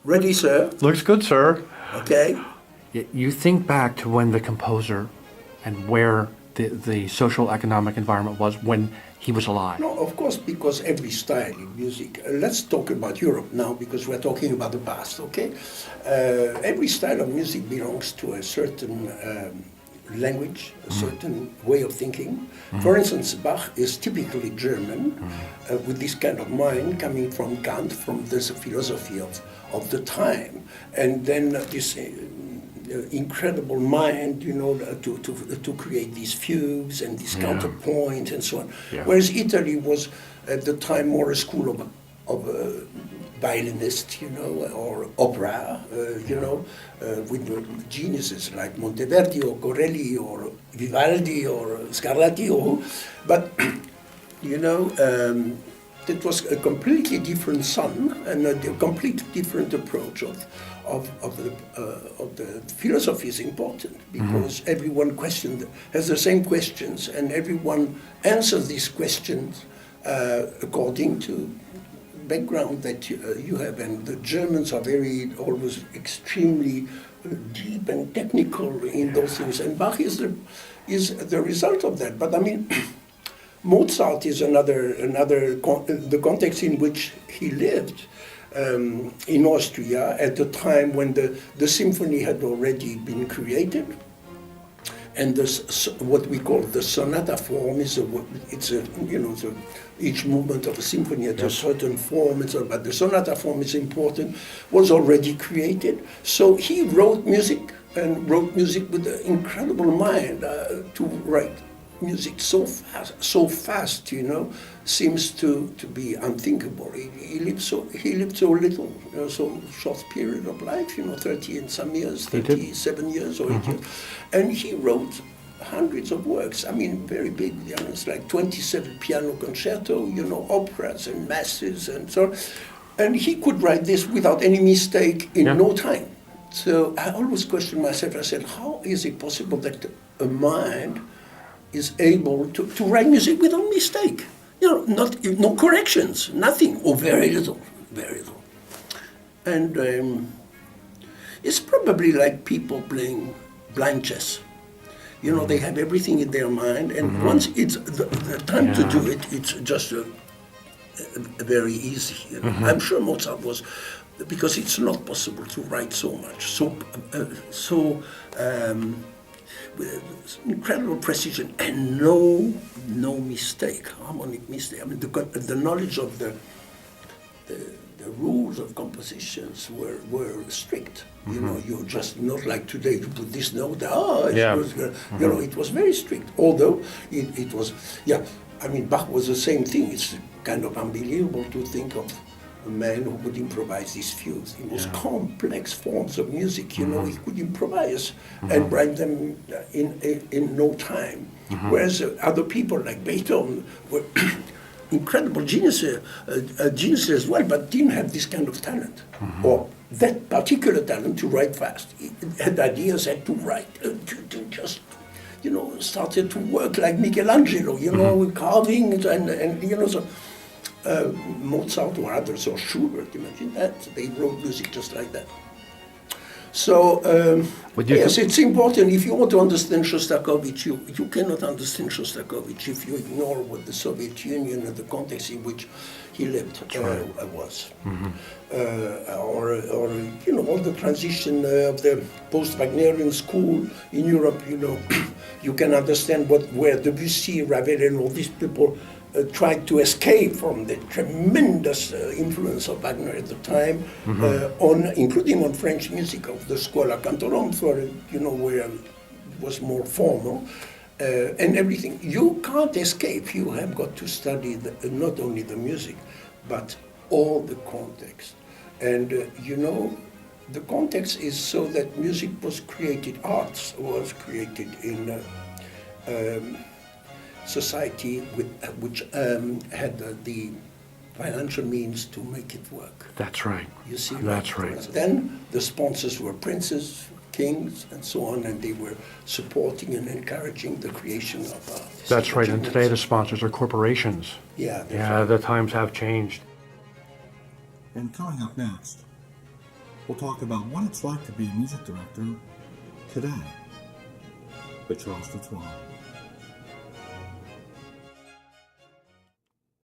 Ready, sir? Looks good, sir. Okay. You think back to when the composer and where the social economic environment was when he was alive. No, of course, because every style in music, let's talk about Europe now because we're talking about the past, okay? Every style of music belongs to a certain language, a certain way of thinking. For instance, Bach is typically German, with this kind of mind coming from Kant, from this philosophy of the time, and then this incredible mind, you know, to create these fugues and this counterpoint and so on. Yeah. Whereas Italy was at the time more a school of violinists, you know, or opera, you know, with geniuses like Monteverdi or Corelli or Vivaldi or Scarlatti, but you know, it was a completely different son and a completely different approach of the philosophy is important because everyone has the same questions and everyone answers these questions according to background that you have, and the Germans are always extremely deep and technical in those things, and Bach is the result of that. But I mean, Mozart is the context in which he lived in Austria at the time when the symphony had already been created. And what we call the sonata form each movement of a symphony has a certain form, but the sonata form is important, was already created. So he wrote music with an incredible mind to write music so fast, you know, seems to be unthinkable. He lived so little, you know, so short period of life, you know, 30 and some years, 37 years or 8 years. And he wrote hundreds of works, I mean, very big, you know, it's like 27 piano concerto, you know, operas and masses and so on. And he could write this without any mistake in no time. So I always questioned myself, I said, how is it possible that a mind is able to write music without mistake? You know, no corrections, nothing, or very little. And it's probably like people playing blind chess. You know, they have everything in their mind, and once it's the time to do it, it's just very easy. You know? I'm sure Mozart was, because it's not possible to write so much, with incredible precision and no mistake, harmonic mistake. I mean, the knowledge of the rules of compositions were strict. You know, you're just not like today. You put this note. You know, it was very strict. Although it was, I mean, Bach was the same thing. It's kind of unbelievable to think of a man who could improvise these fugues, the most complex forms of music, you know, he could improvise and write them in no time. Whereas other people like Beethoven were incredible geniuses as well, but didn't have this kind of talent, or that particular talent to write fast. He had ideas, had to write, to just, you know, started to work like Michelangelo, you know, with carving and you know, so Mozart or others, or Schubert, imagine that, they wrote music just like that. So, yes, it's important. If you want to understand Shostakovich, you cannot understand Shostakovich if you ignore what the Soviet Union and the context in which he lived was. Or, you know, all the transition of the post-Wagnerian school in Europe, you know, you can understand where Debussy, Ravel, and all these people tried to escape from the tremendous influence of Wagner at the time, including on French music of the Scuola Cantorum, you know, where it was more formal, and everything. You can't escape. You have got to study not only the music, but all the context. And you know, the context is so that music was created, arts was created in society which had the financial means to make it work. That's right. You see? That's right. Then the sponsors were princes, kings, and so on, and they were supporting and encouraging the creation of artists. That's right, and today the sponsors are corporations. Yeah, right. The times have changed. And coming up next, we'll talk about what it's like to be a music director today with Charles Dutoit.